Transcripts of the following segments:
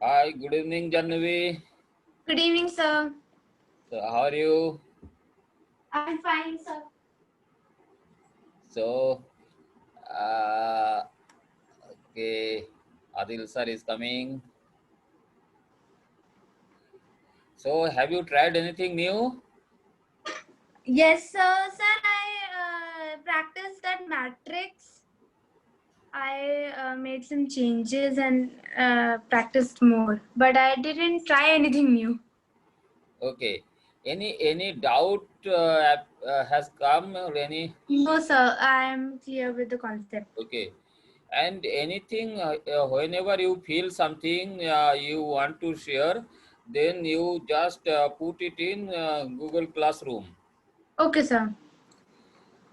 Hi, good evening, Janvi. Good evening, sir. So, how are you? I'm fine, sir. So, uh, okay, Adil sir is coming. So, have you tried anything new? Yes, sir. Sir, I practiced that matrix. I made some changes and practiced more, but I didn't try anything new. Okay, any doubt has come or any? No, sir. I'm clear with the concept. Okay, and anything whenever you feel something you want to share, then you just put it in Google Classroom. Okay, sir.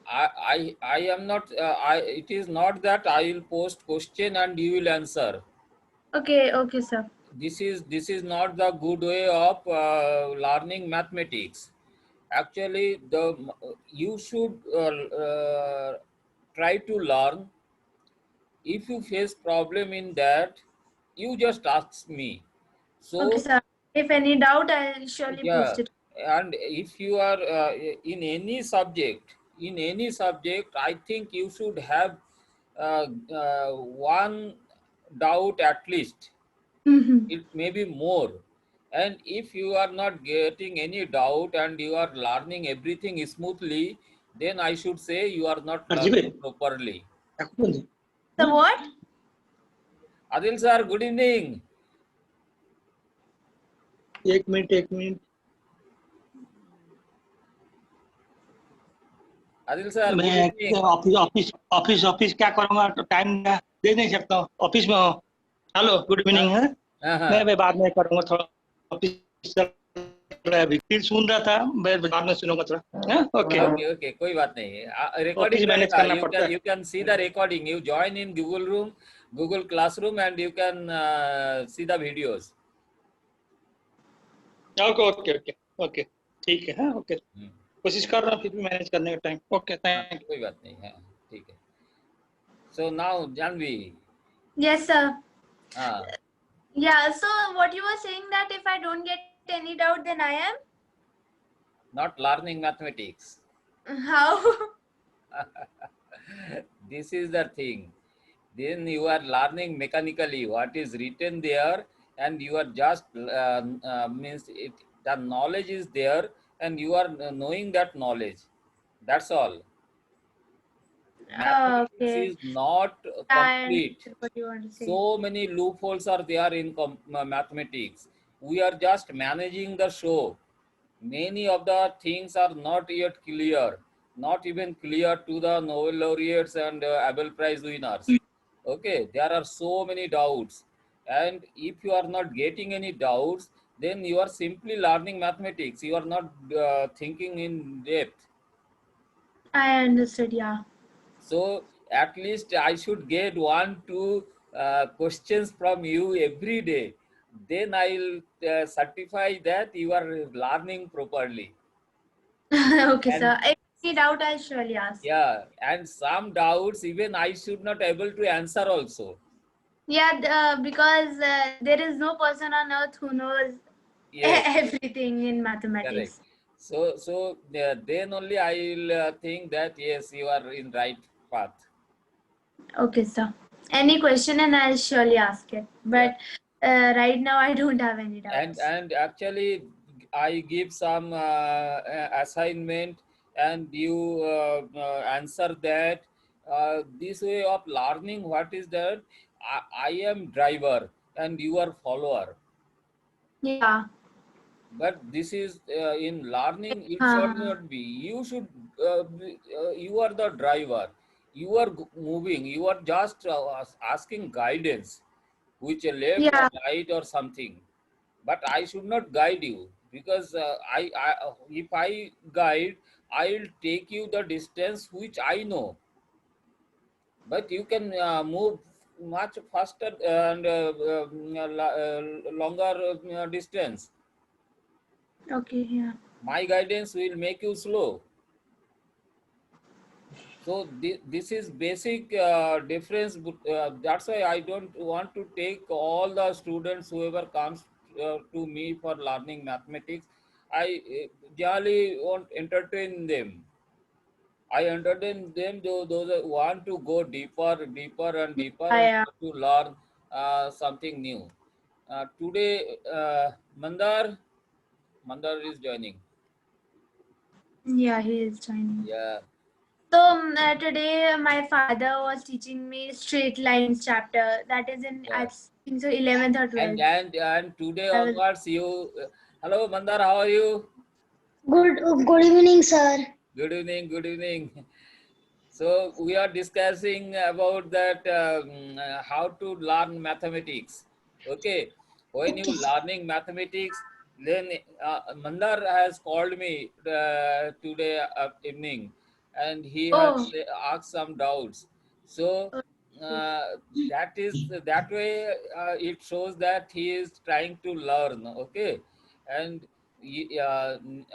I am not. It is not that I will post question and you will answer. Okay, sir. This is not the good way of learning mathematics. Actually, the you should try to learn. If you face problem in that, you just ask me. Okay, So sir. If any doubt, I'll surely yeah, post it. and if you are in any subject, I think you should have one doubt at least. Mm-hmm. It may be more. And if you are not getting any doubt and you are learning everything smoothly, then I should say you are not learning properly. So what? Adil sir, good evening. एक minute Adil sir, good मैं evening. Office office office office क्या करूंगा तो time दे नहीं सकता हूँ office में हूँ हेलो गुड Uh, इवनिंग है uh-huh. मैं बाद में करूंगा थोड़ा ऑफिस चल रहा है अभी फिर सुन रहा था मैं बाद में सुनूंगा थोड़ा ओके Okay, okay, कोई बात नहीं. ऑफिस Recording मैनेज रहेगा. करना You पड़ता can है you can see the recording. You join in Google Room, Google Classroom, and you can see the videos. Okay okay okay okay ठीक है ओके Hmm. कोशिश कर रहा हूँ फिर भी मैनेज करने का टाइम ओके हाँ, थैंक कोई बात नहीं है. ठीक है. So now Janvi, Yes, sir. हाँ, Yeah. So what you were saying that if I don't get any doubt, then I am not learning mathematics. how? This is the thing. Then you are learning mechanically what is written there, and you are just means it. The knowledge is there, and you are knowing that knowledge. That's all. Mathematics Okay. is not I complete. understood what you want to say. So many loopholes are there in mathematics. We are just managing the show. Many of the things are not yet clear, not even clear to the Nobel laureates and Abel Prize winners. Okay, there are so many doubts. And if you are not getting any doubts, then you are simply learning mathematics. You are not thinking in depth. I understood, yeah. So at least I should get one, two questions from you every day. Then I'll certify that you are learning properly. Okay, And sir. If any doubt, I'll surely ask. yeah, and some doubts even I should not able to answer also. Yeah, because there is no person on earth who knows Yes, everything in correct. mathematics. So then only I will think that yes, you are in right path. Okay, sir. Any question and I'll surely ask it. Yeah. But right now, I don't have any and doubts. and actually I give some assignment and you answer that. This way of learning, what is that? I am driver and you are follower, Yeah. but this is in learning it should Uh, not be. You should you are the driver, you are moving, you are just asking guidance, which a left or yeah. right or something. But I should not guide you because if I guide, I will take you the distance which I know. But you can move much faster and longer distance. Okay, yeah. My guidance will make you slow. So this is basic difference. That's why I don't want to take all the students whoever comes to me for learning mathematics. I generally won't entertain them. I entertain them those that want to go deeper and deeper and Yeah. to learn something new. Today, Mandar is joining. Yeah, he is joining. Yeah. So today my father was teaching me straight lines chapter. That is in I Yeah. think so 11th or And 12th. and today I was onwards, you. Hello, Mandar. How are you? Good evening, sir. Good evening. Good evening. So we are discussing about that how to learn mathematics. Okay, when you Okay, sir. learning mathematics, then Mandar has called me today evening, and he has oh asked some doubts. So okay. that is that way. It shows that he is trying to learn. Okay, and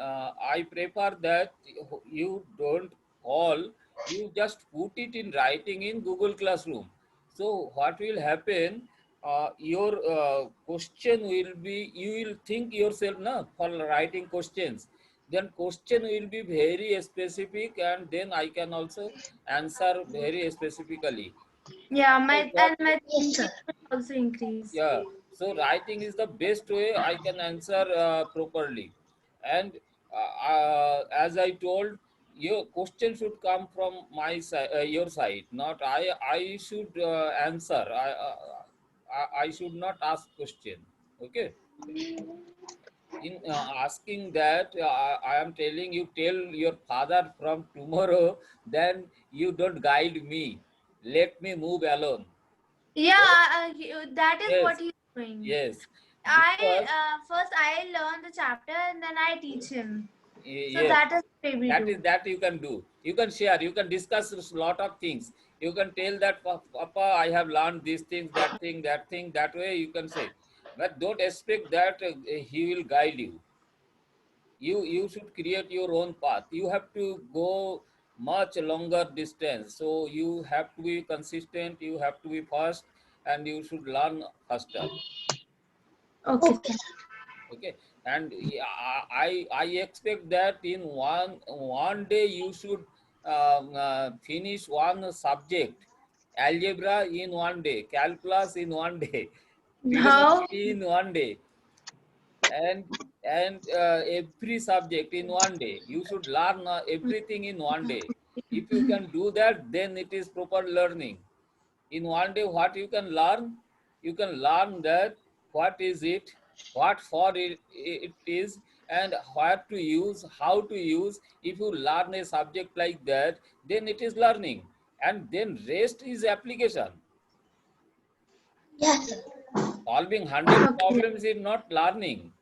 I prefer that you don't call, you just put it in writing in Google Classroom. So what will happen, your question will be, you will think yourself na, for writing questions, then question will be very specific, and then I can also answer very specifically. Yeah, So my what, and my Yes, thinking sir. will also increase. yeah, so writing is the best way I can answer properly. And as I told, your question should come from my side, your side, not I should answer. I should not ask question. Okay. In asking that, I am telling you, tell your father from tomorrow, then you don't guide me. Let me move alone. Yeah, that is what Yes, he's doing. yes, I because first I learn the chapter and then I teach him. So yes, that is what we do. that you can do. You can share, you can discuss a lot of things. You can tell that, Papa, I have learned these things, that thing, that way you can say. But don't expect that he will guide you. You should create your own path. You have to go much longer distance, so you have to be consistent, you have to be fast, and you should learn faster. Okay. Okay, sir. Okay. And yeah, I expect that in one day you should finish one subject, algebra in one day, calculus in one day, How? trigonometry in one day, and every subject in one day. You should learn everything in one day. If you can do that, then it is proper learning. In one day, what you can learn, you can learn that what is it, what for it is, and where to use, how to use. If you learn a subject like that, then it is learning, and then rest is application. Yes, sir. Solving 100 Okay. problems is not learning.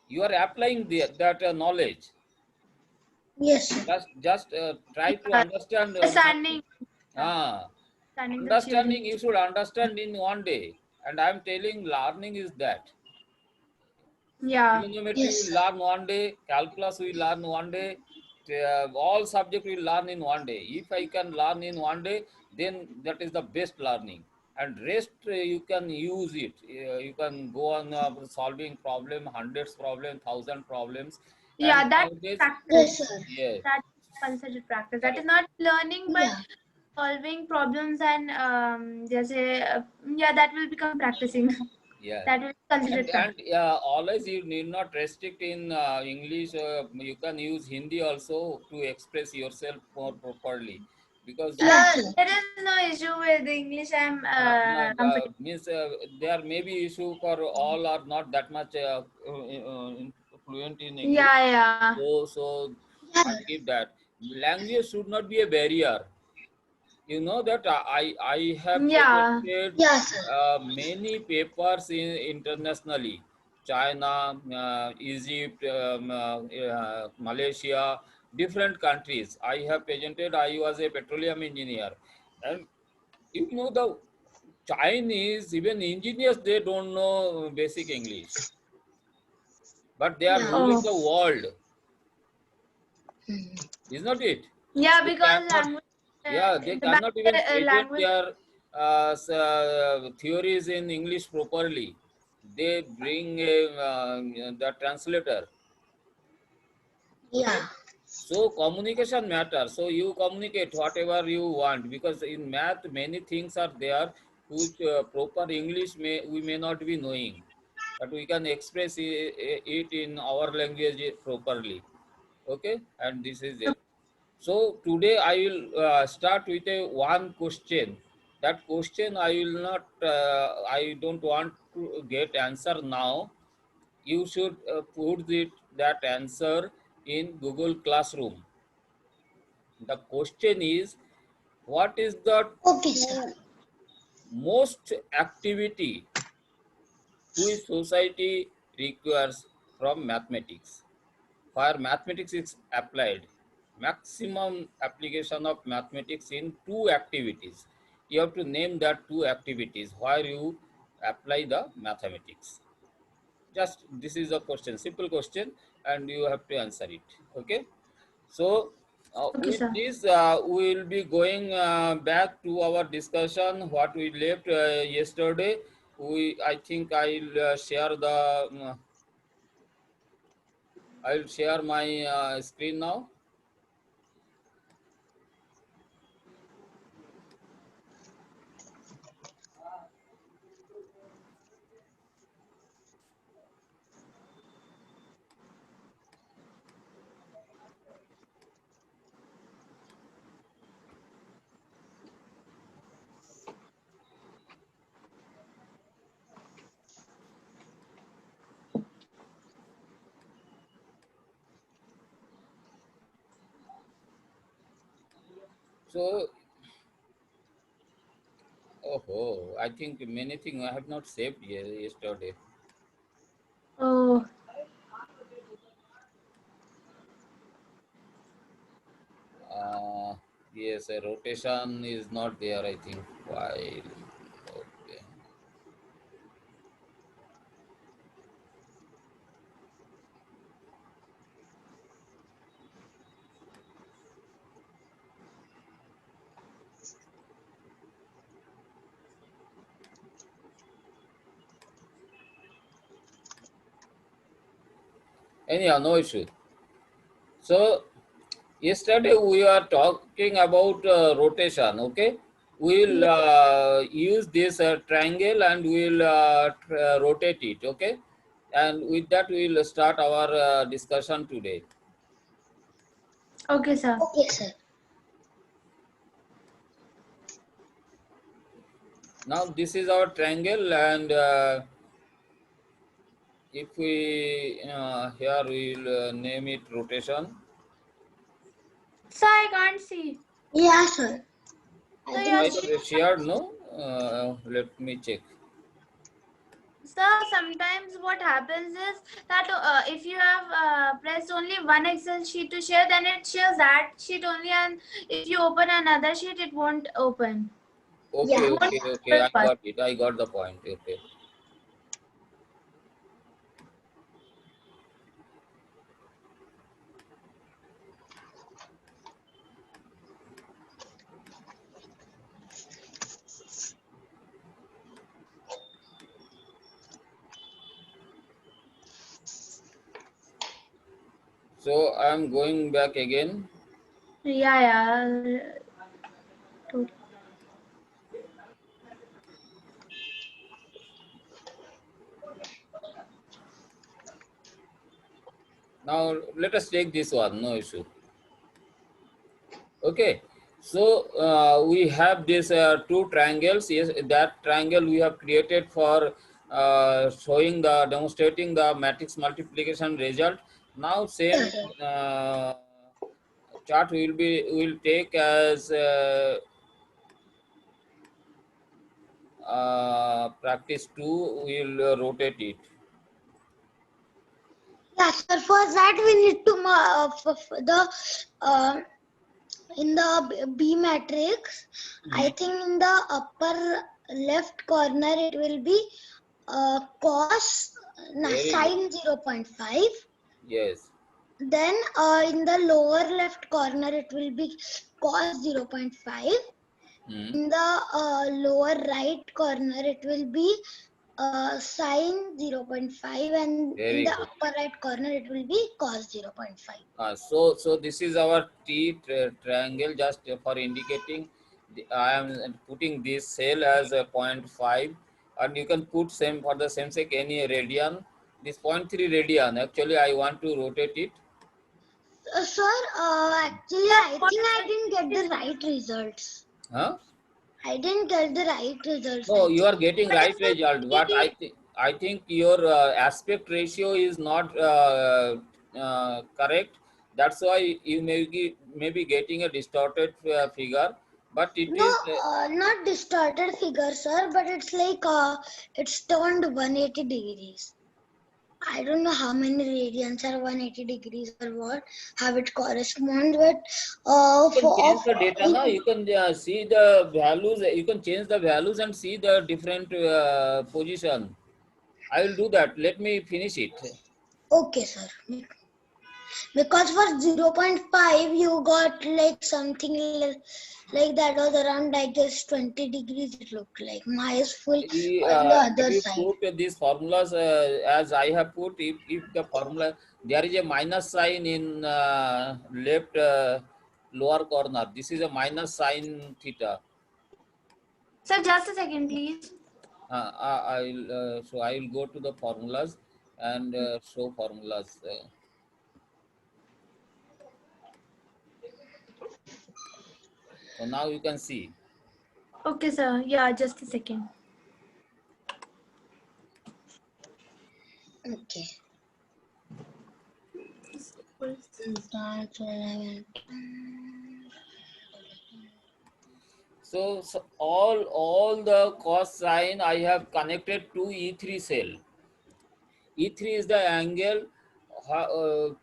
You are applying that knowledge. Yes, sir. Just try to Yeah. understand Understanding. Yeah. ah, Understanding the theory. understanding. You should understand in one day, and I am telling learning is that. Yeah. Trigonometry Yes, will sir. learn one day, calculus will learn one day, all subject will learn in one day. If I can learn in one day, then that is the best learning. And rest you can use it. You can go on solving problem, hundreds problem, thousand problems, and Yeah, that's nowadays, practice. Yes, sir. yeah, That is considered practice. That is correct. not learning, but Yeah. solving problems and just yeah, that will become practicing. Yeah. That will be considered And practice. always you need not restrict in English. You can use Hindi also to express yourself more properly, because Yes, sir. There is no issue with English. I'm no, comfortable. means there may be issue for all are not that much fluent in English. Yeah, yeah. So Yeah. I keep that. Language should not be a barrier. You know that I have Yeah. presented Yes, sir. many papers in internationally, China, Egypt, Malaysia, different countries. I have presented. I was a petroleum engineer, and you know the Chinese, even engineers, they don't know basic English, but they are Yeah. ruling Oh, the world, Hmm. is not it? Yeah, They because cannot, language. yeah, they The cannot even present language. their theories in English properly. They bring the translator. Okay. Yeah. So communication matters. So you communicate whatever you want, because in math many things are there which proper English we may not be knowing, but we can express it in our language properly. Okay, and this is it. So today I will start with a one question. That question I will not. I don't want to get answer now. You should put that answer in Google Classroom. The question is, what is the Okay, sir. two most activity which society requires from mathematics? Where mathematics is applied, maximum application of mathematics in two activities. You have to name that two activities where you apply the mathematics. Just this is a question, simple question, and you have to answer it. Okay. So Okay, with sir. this, we will be going back to our discussion. What we left yesterday. I think I'll share I'll share my screen now. So, oh, I think many things I have not saved yesterday. Oh, Uh, yes, a rotation is not there, I think. Why? Okay. Anyhow, no issue. So, yesterday we are talking about rotation. Okay, we'll use this triangle and we'll rotate it. Okay, and with that we'll start our discussion today. okay, sir. Okay, sir. Now this is our triangle, and if we here we'll name it rotation. Sir, I can't see. Yeah, sir. I So think your I screen. shared, no. Let me check. Sir, sometimes what happens is that if you have pressed only one Excel sheet to share, then it shares that sheet only, and if you open another sheet, it won't open. Okay, yeah. It won't okay, okay. I open. got it. I got the point. Okay. So I'm going back again. Yeah, yeah. Now let us take this one. No issue. Okay. So we have these two triangles. Yes, that triangle we have created for showing the demonstrating the matrix multiplication result. Now same Yes, sir. chart will take as practice 2. We'll rotate it. Yeah, sir. For that, we need to the uh, in the B matrix. I think in the upper left corner it will be cos Very good. sine 0.5. Yes. Then in the lower left corner, it will be cos 0.5. Hmm. In the lower right corner, it will be sine 0.5, and in Very the good. upper right corner, it will be cos 0.5. So this is our triangle, just for indicating. I am putting this cell as a 0.5, and you can put same for the same sake any radian. This 0.3 radian. Actually, I want to rotate it. Sir, actually, I think I didn't get the right results. Huh? I didn't get the right results. No, I you think. are getting What right is the result. But I think your aspect ratio is not correct. That's why you may be getting a distorted figure. But it No, is not distorted figure, sir, but it's like it's turned 180 degrees. I don't know how many radians are 180 degrees or what, how it corresponds, but you can for change the data. No, you can see the values. You can change the values and see the different position. I will do that. Let me finish it. okay, sir. Because for 0.5 you got like something like that was around, I guess, 20 degrees it looked like. My is full on the Have other you side. put these formulas as I have put? If the formula, there is a minus sign in left lower corner. This is a minus sign theta. Sir, just a second, please. So I will go to the formulas and show formulas. So now you can see. Okay, sir. Yeah, just a second. Okay. So all the cosine I have connected to E3 cell. E3 is the angle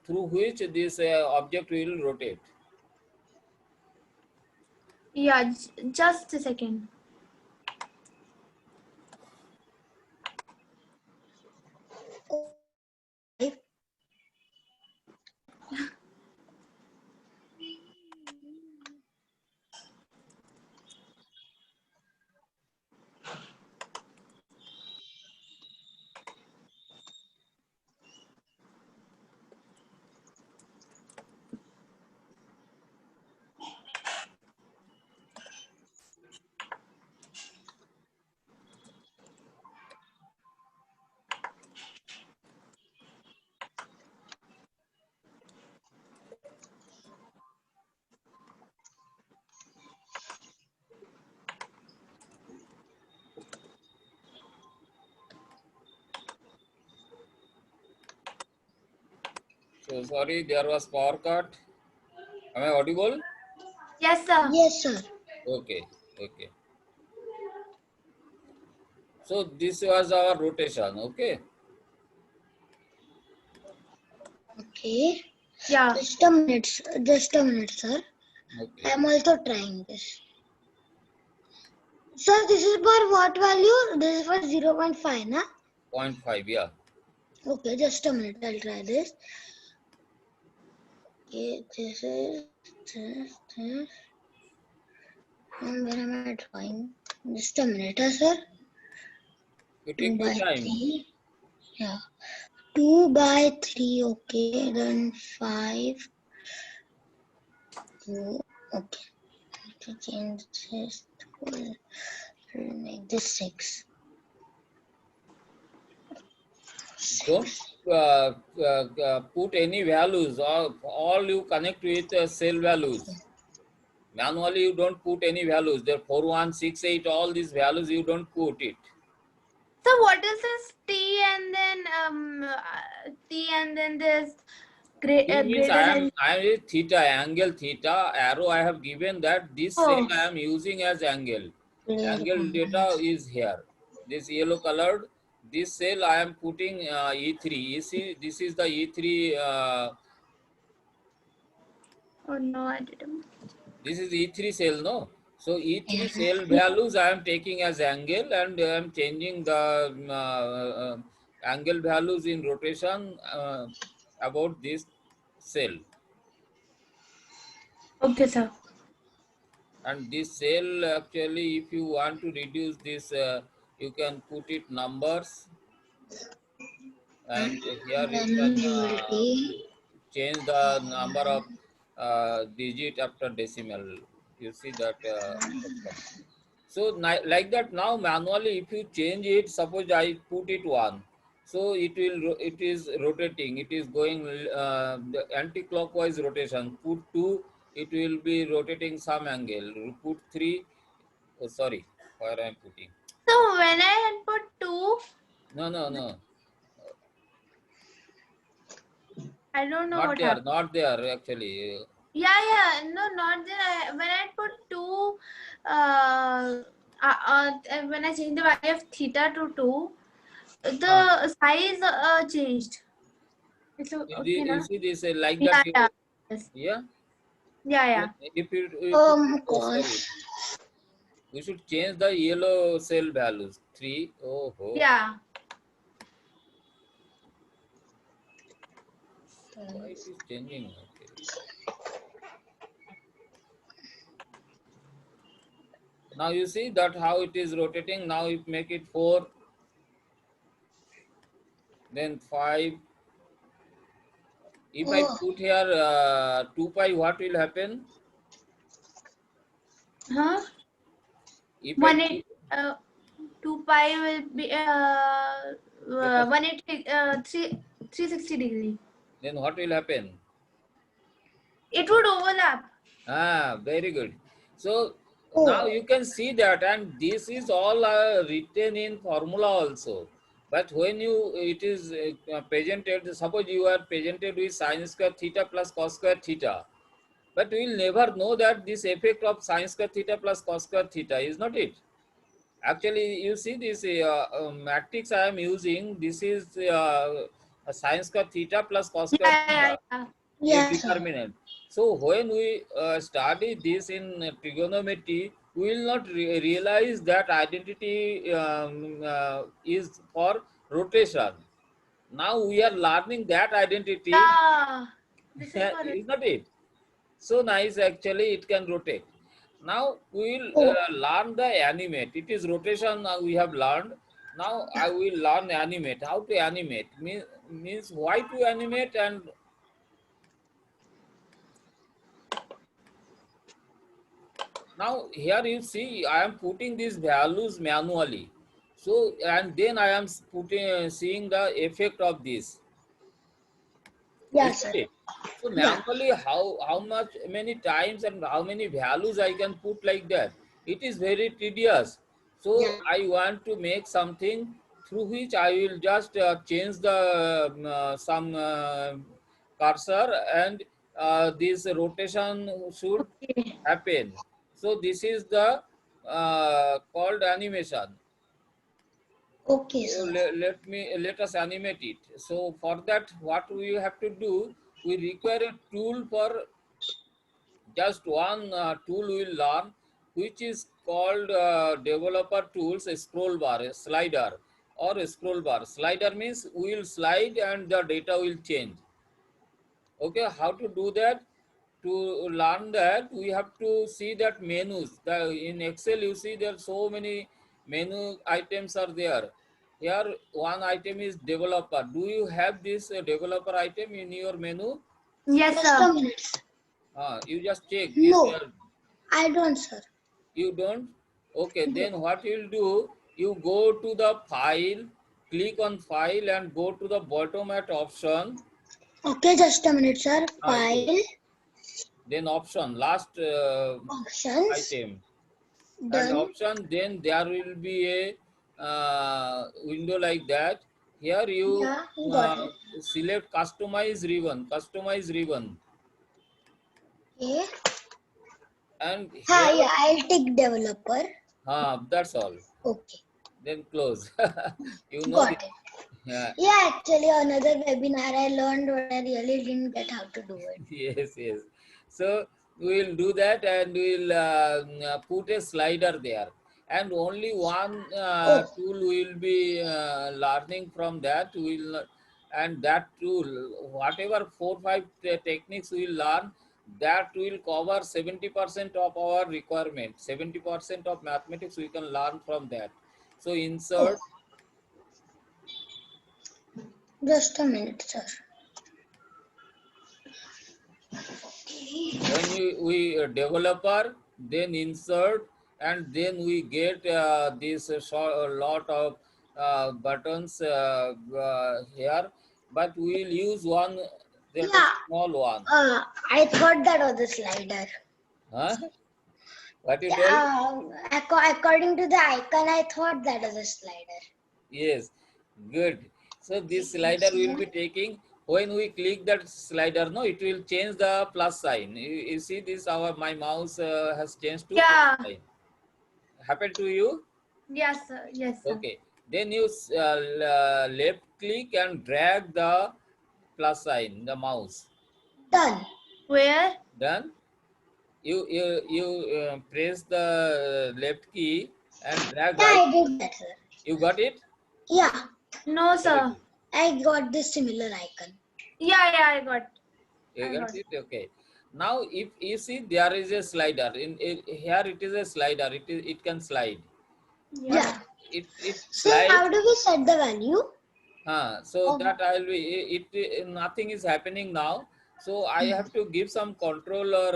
through which this object will rotate. Yeah, just a second. So sorry, there was power cut. Am I audible? Yes, sir. Yes, sir. Okay, okay. So this was our rotation. Okay. Okay. Yeah. Just a minute, sir. Okay. I'm also trying this. Sir, this is for what value? This is for 0.5, na? 0.5, yeah. Okay, just a minute. I'll try this. Okay, this is this. And where am I trying? Just a minute, sir. You 2 take your by time. 3. Yeah. 2 by 3. Okay, then 5. 2. Okay. To change this to make this 6. Don't put any values. All you connect with cell values. Manually, you don't put any values. There 4, 1, 6, 8, all these values you don't put it. So what is this T and then T and then this T means greater than? I am theta, angle theta, arrow I have given that this cell Oh, I am using as angle. Clear Angle data is here. This yellow colored, this cell I am putting E3. You see, this is the E3, oh no, I didn't. this is E3 cell, no? So E3 Yeah. cell values I am taking as angle and I am changing the angle values in rotation about this cell. Okay, sir. And this cell actually, if you want to reduce this, you can put it numbers, and here you Then can you will be. change the number of digit after decimal. You see that outcome. So like that, now manually if you change it, suppose I put it 1, so it is rotating, it is going the anti-clockwise rotation. Put 2, it will be rotating some angle. Put 3, oh sorry, where I am putting, So when I had put 2, no, I don't know not what there, happened. not there actually. Yeah, no, not there. When I put 2, when I changed the value of theta to 2, the size changed. It's okay, You na? see this like that, Yeah, yeah. Yes. yeah. Yeah. If you Oh my oh sorry, gosh. we should change the yellow cell values. 3, oh ho. Yeah. Why it is changing? Okay. Now you see that how it is rotating. Now you make it 4, then 5. If I Oh, put here 2 pi, what will happen? Huh? If I 180, 2 pi will be let us, 180, 360 degree. then what will happen? It would overlap. Very good. So now oh, you can see that, and this is all written in formula also. But when it is presented, suppose you are presented with sin square theta plus cos square theta, but we will never know that this effect of sin square theta plus cos square theta is not it. Actually, you see this matrix I am using. This is a sin square theta plus cos square theta, a yeah, sir. determinant. So when we study this in trigonometry, we will not realize that identity is for rotation. Now we are learning that identity, Yeah. This is for is not it? So nice, actually it can rotate. Now we will Oh, learn the animate. It is rotation we have learned. Now I will learn animate. How to animate means why to animate. And now here you see I am putting these values manually. So and then I am putting seeing the effect of this. yeah, Isn't sir. it? So Yeah, manually, how much many times and how many values I can put like that? It is very tedious. So yeah. I want to make something through which I will just change the some cursor, and this rotation should okay. happen. So this is the called animation. Okay, So sir. let us animate it. So for that, what we have to do, we require a tool. For just one tool we will learn, which is called developer tools, a scroll bar, a slider, or a scroll bar. Slider means we will slide and the data will change. Okay, how to do that? To learn that, we have to see that menus. In Excel, you see there are so many menu items are there. Here, one item is developer. Do you have this developer item in your menu? Yes, Just a sir. minute, sir. You just check this. No, I don't, sir. You don't? Okay, No. then what you will do? You go to the file, click on file, and go to the bottom at option. Okay, just a minute, sir. Yes. File, Then option, last options, item. And done. option, then there will be a window like that. Here you Yeah, got it. select customize ribbon, Okay. and Hi, here yeah, I'll take developer. that's all. Okay, Then close. You know got this. it. Yeah. Yeah, actually, another webinar I learned, but I really didn't get how to do it. Yes. So we will do that, and we will put a slider there, and only one Oh, tool we will be learning from that. We will and that tool, whatever 4-5 techniques we will learn, that will cover 70% of our requirement. 70% of mathematics we can learn from that. So insert. Just a minute, sir. When we developer, then insert, and then we get this lot of buttons here, but we will use one, that is Yeah. small one. I thought that was a slider. Huh? What you told? According to the icon, I thought that was a slider. Yes, good. So this slider will be taking, when we click that slider, no, it will change the plus sign. You see this, my mouse has changed to Yeah. plus sign. Happened to you? Yes, sir. Yes, sir. Okay. Then you left click and drag the plus sign, the mouse. Done. Where? Done. You press the left key and drag Yeah, right. I did that, sir. You got it? Yeah, No, sir. I got this similar icon. Yeah, I got. You I got got it? Okay. Now, if you see, there is a slider. Here it is a slider. It can slide. Yeah. It So slides. how do we set the value? So Oh. that I'll be nothing is happening now. So I have to give some control or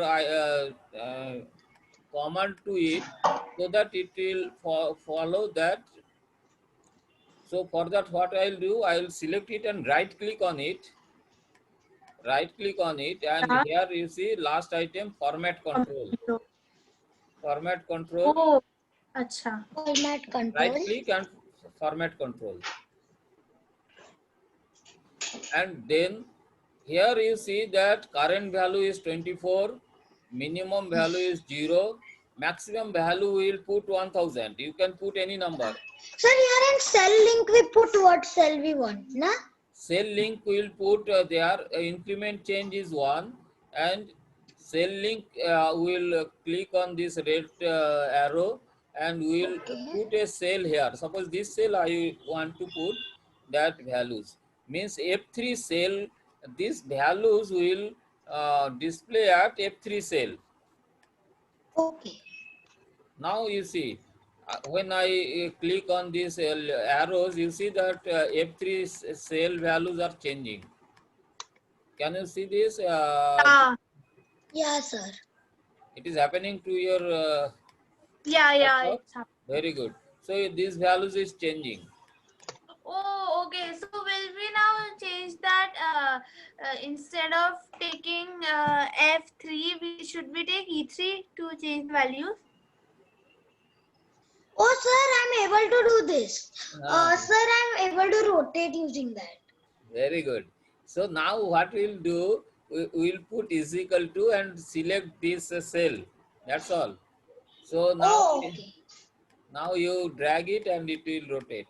command to it, so that it will follow that. So for that, what I'll do, I'll select it and right click on it. Right click on it, and Yeah. here you see last item, format control. Format control. Oh, acha. Format control. Right click and format control. And then here you see that current value is 24, minimum value is 0, maximum value will put 1000. You can put any number. Sir, here in cell link we put what cell we want, na? Cell link will put there, increment change is 1, and cell link will click on this red arrow, and will put a cell here. Suppose this cell I want to put that values. Means F3 cell, these values will display at F3 cell. Okay. Now you see, when I click on these arrows, you see that F3 cell values are changing. Can you see this? Yeah, sir. It is happening to your Yeah, laptop? it's happening. Very good. So these values is changing. Oh, okay. So will we now change that? Instead of taking F3, should we take E3 to change the values? Oh, sir, I'm able to do this. Ah. Sir, I'm able to rotate using that. Very good. So now what we'll do, we'll put is equal to and select this cell. That's all. So now, Okay. now you drag it and it will rotate.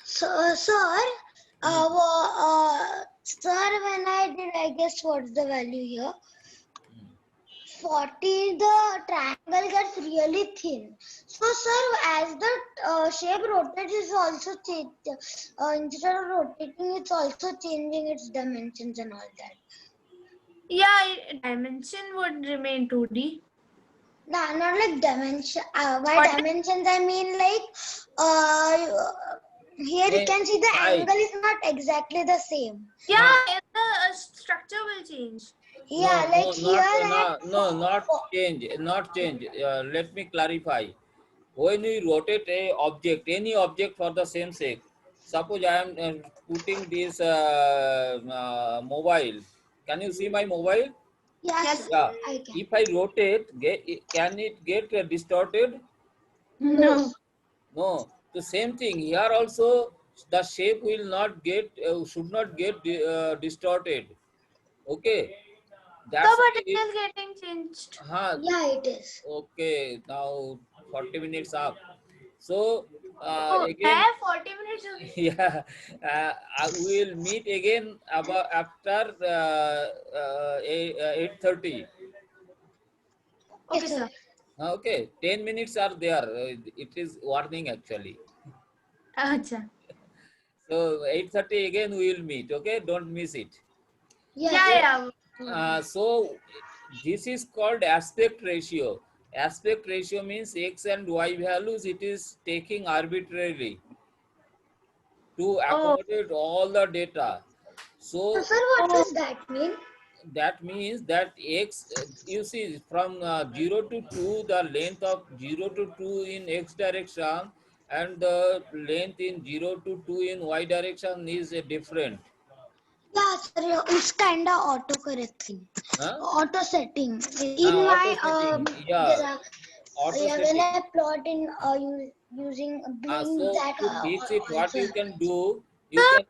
So, sir, sir, when I did, I guess what's the value here? 40, the triangle gets really thin. So, sir, as the shape rotates, it's also changed. Instead of rotating, it's also changing its dimensions and all that. Yeah, dimension would remain 2D. Nah, not like dimension. By What? dimensions, I mean like here you can see the Right. angle is not exactly the same. Yeah, the structure will change. Yeah, No, like here not change. Let me clarify. When we rotate a object, any object for the same sake, suppose I am putting this mobile. Can you see my mobile? yes, Yeah. I can. If I rotate, can it get distorted? No. No. The same thing here also. The shape will not get, should not get distorted. Okay. That's No, but why it is getting changed. Yeah, it is. Okay, now 40 minutes up. So Oh, again, 40 minutes. yeah, we will meet again about after 8:30. Okay, Yes, sir. Okay, 10 minutes are there. It is warning actually. Acha. So 8:30 again we will meet. Okay, don't miss it. Yeah. So this is called aspect ratio. Aspect ratio means x and y values it is taking arbitrarily to Oh. accommodate all the data. So, So sir, what does that mean? that means that x, you see from 0 to 2, the length of 0 to 2 in x direction and the length in 0 to 2 in y direction is different. Yeah, sir, it's kind of auto-correct thing. Huh? Auto setting. In Auto my, setting, there yeah, are, auto yeah, when setting. I plot in, using, doing So that to fix it, what also. you can do, you So can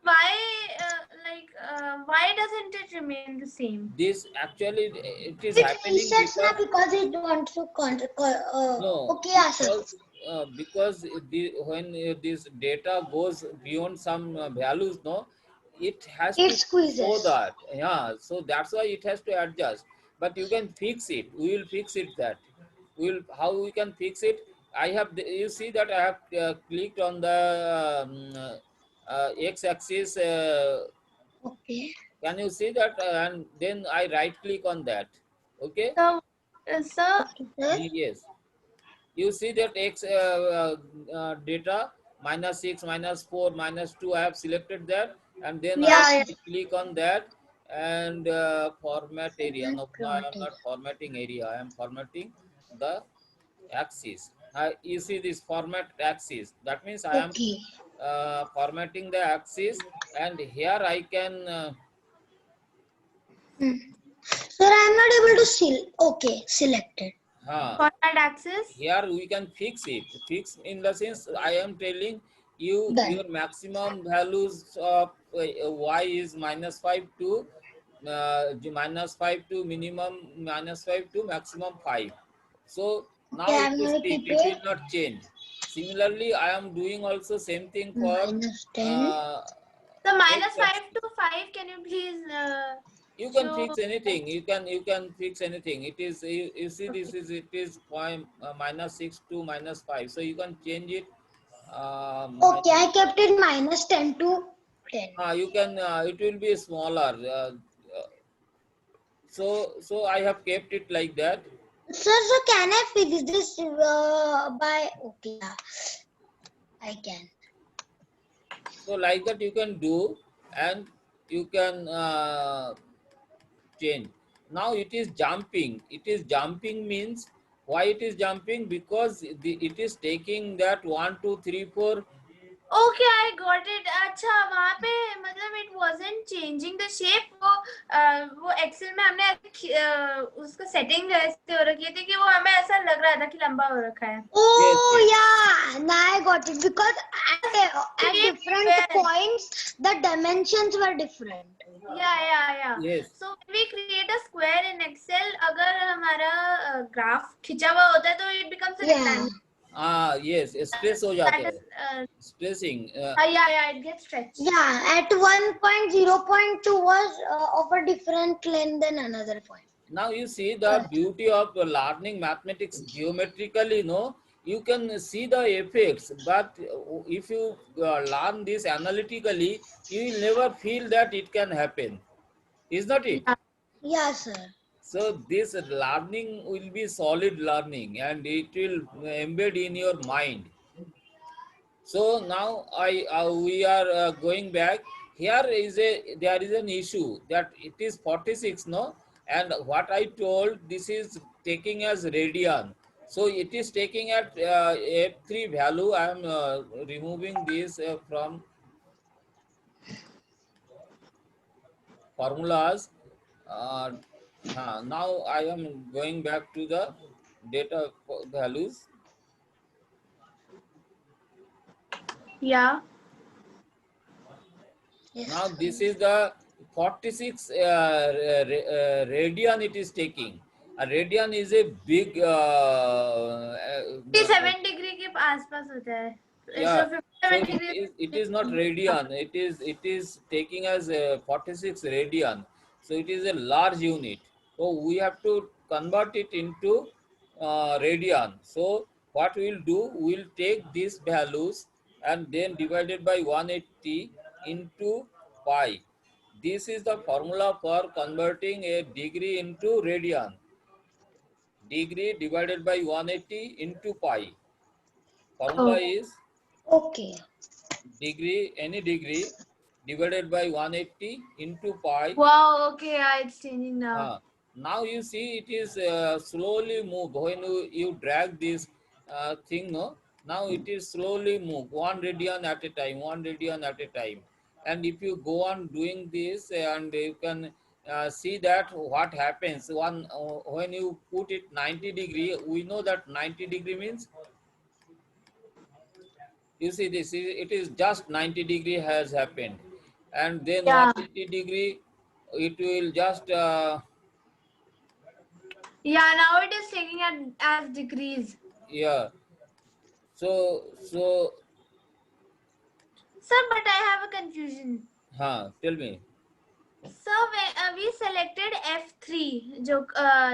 why doesn't it remain the same? this actually it is It happening resets now because because it wants to no, okay, yeah, sir. because when this data goes beyond some values, no, it has It to show squeezes. that, yeah. So that's why it has to adjust. But you can fix it. We will fix it. That we will how we can fix it. I have you see that I have clicked on the x-axis. Okay. Can you see that? And then I right click on that. Okay. So, sir, Okay, sir. Yes. You see that x data -6, -4, -2. I have selected that, and then I yeah. click on that and format area. No, no, I am Formatting. not formatting area. I am formatting the axis. You see this format axis. That means I am Okay. formatting the axis, and here I can. Hmm. Sir, I'm not able to okay, selected. Format axis. Here we can fix it. Fix in the sense I am telling you Done. your maximum values of y is -5 to -5 to minimum -5 to maximum 5. So Okay, now it I'm is gonna fixed. keep It it will not change. Similarly, I am doing also same thing for -10. uh, So x -5 axis. to 5. Can you please You can show? fix anything. You can fix anything. It is you see this is it is point -6 to -5. So you can change it. Okay, I kept it -10 to 10. You can it will be smaller. So I have kept it like that. Sir, so can I fix this by okay, yeah, I can. So like that you can do, and you can change. Now it is jumping. It is jumping means why it is jumping, because it is taking that 1 2 3 4. Okay, I got it. अच्छा वहाँ पे मतलब it wasn't changing the shape. वो Excel में हमने उसका setting ऐसे हो रखी थी कि वो हमें ऐसा लग रहा था कि लंबा हो रखा है. Yes, Oh yes. yeah, now I got it because at different points the dimensions were different. Yeah. Yes. So when we create a square in Excel, अगर हमारा graph खिंचा हुआ होता है तो it becomes a Yeah. rectangle. Yes, stress हो That जाता is, है. Stressing. yeah, it gets stretched. Yeah, at one point 0.2 was of a different length than another point. Now you see the beauty of learning mathematics geometrically, no? You can see the effects, but if you learn this analytically, you will never feel that it can happen. Is not it? Yeah. Yeah, sir. So this learning will be solid learning and it will embed in your mind. So now we are going back. Here is there is an issue that it is 46, no, and what I told, this is taking as radian. So it is taking at f3 value. I am removing this from formulas. Uh, Now I am going back to the data values. Yeah. Yes. Now this is the 46 radian it is taking. A radian is a big 57 degree के आसपास होता है. yeah. So So 57 degree. it is not radian. It is taking as 46 radian. So it is a large unit. So we have to convert it into radian. So what we will do, we will take these values and then divided by 180 into pi. This is the formula for converting a degree into radian. Degree divided by 180 into pi. Formula Oh. is Okay. degree, any degree divided by 180 into pi. Wow. Okay. Yeah, it's changing now. Now you see it is slowly move. When you drag this thing, no, now it is slowly move 1 radian at a time, 1 radian at a time. And if you go on doing this, and you can see that what happens when you put it 90 degree. We know that 90 degree means, you see this, it is just 90 degree has happened, and then Yeah. 180 degree it will just Yeah. Now it is taking it as degrees. yeah. So Sir, but I have a confusion. tell me. So we selected F3,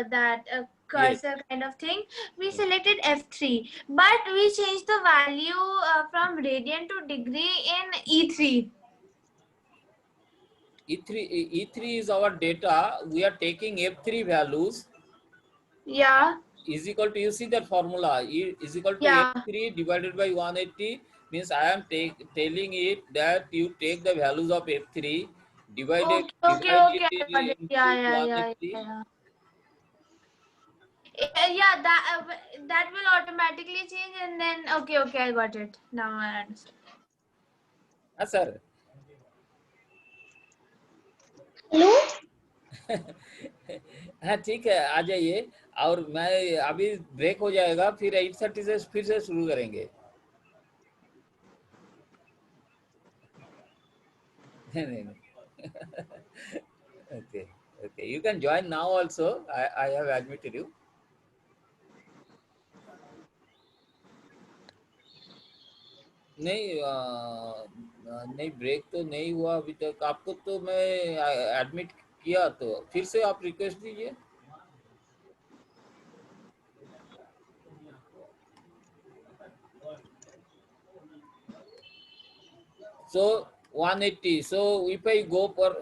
that Yes. cursor kind of thing. We selected F3, but we changed the value from radian to degree in E3. E3 is our data. We are taking F3 values Yeah. is equal to, you see that formula, E is equal to Yeah. F3 divided by 180, means I am telling it that you take the values of F3, divide Okay. it I got it. into Yeah. 180. Yeah, that will automatically change, and then okay, I got it. Now I understand. Sir. Hello हाँ ठीक है, आ जाइए। और मैं अभी break हो जाएगा, फिर 8:30 से फिर से शुरू करेंगे। नहीं okay, you can join now also. I have admitted you. नहीं ब्रेक तो नहीं हुआ अभी तक। आपको तो मैं एडमिट किया, तो फिर से आप रिक्वेस्ट दीजिए। So 180. So if I go for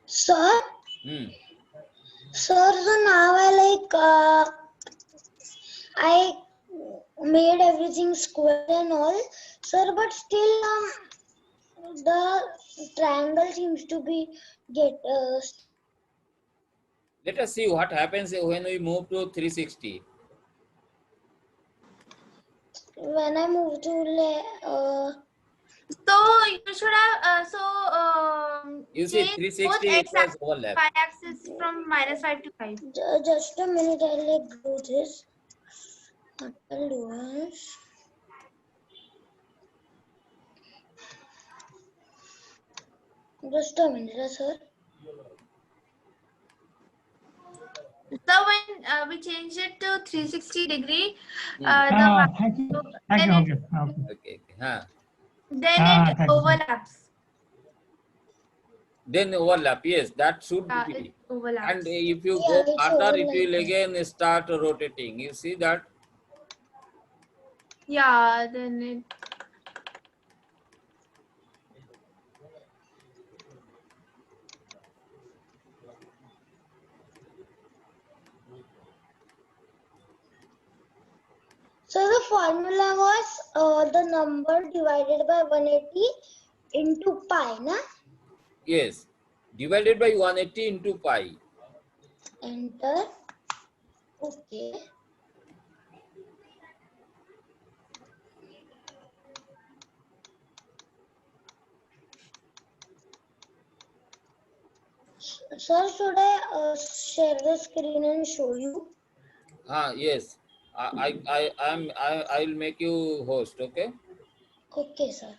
sir. Sir, so now I made everything square and all, sir, but still the triangle seems to be let us see what happens when we move to 360. When I move to so you should have You see change 360 both it x was axis overlap. y axis from -5 to 5. Just a minute, I'll do this. What I'll do is just a minute, sir. So when we change it to 360 degree, Thank you. Okay. Okay. Then it overlaps. Then overlap, yes, that should be. It overlaps. And if you go further, it will again start rotating. You see that? Yeah, then it. So the formula was the number divided by 180 into pi, na? Yes, divided by 180 into pi. Enter. Okay. Sir, should I share the screen and show you? Yes. I'll make you host, okay? Okay, sir.